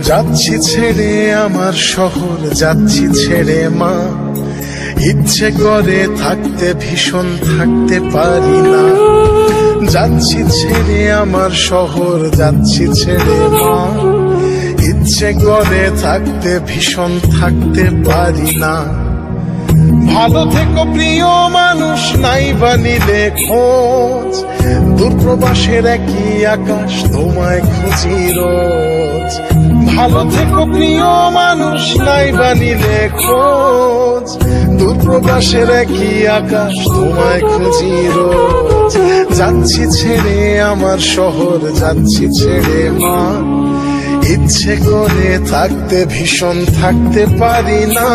যাচ্ছি ছেড়ে আমার শহর, যাচ্ছি ছেড়ে মা। ইচ্ছে করে থাকতে ভীষণ, থাকতে পারি না। যাচ্ছি ছেড়ে আমার শহর, যাচ্ছি ছেড়ে মা। ইচ্ছে করে থাকতে ভীষণ, থাকতে পারি না। ভালো থেকো প্রিয় মানুষ, নাই বা নিলে খোঁজ। দূরপ্রবাসের একই আকাশ, তোমায় খুঁজি রোজ। ভালো থেকো প্রিয় মানুষ, নাই বা নিলে খোঁজ। দূরপ্রবাসের একই আকাশ, তোমায় খুঁজি রোজ। যাচ্ছি ছেড়ে আমার শহর, যাচ্ছি ছেড়ে মা। ইচ্ছে করে থাকতে ভীষণ, থাকতে পারি না।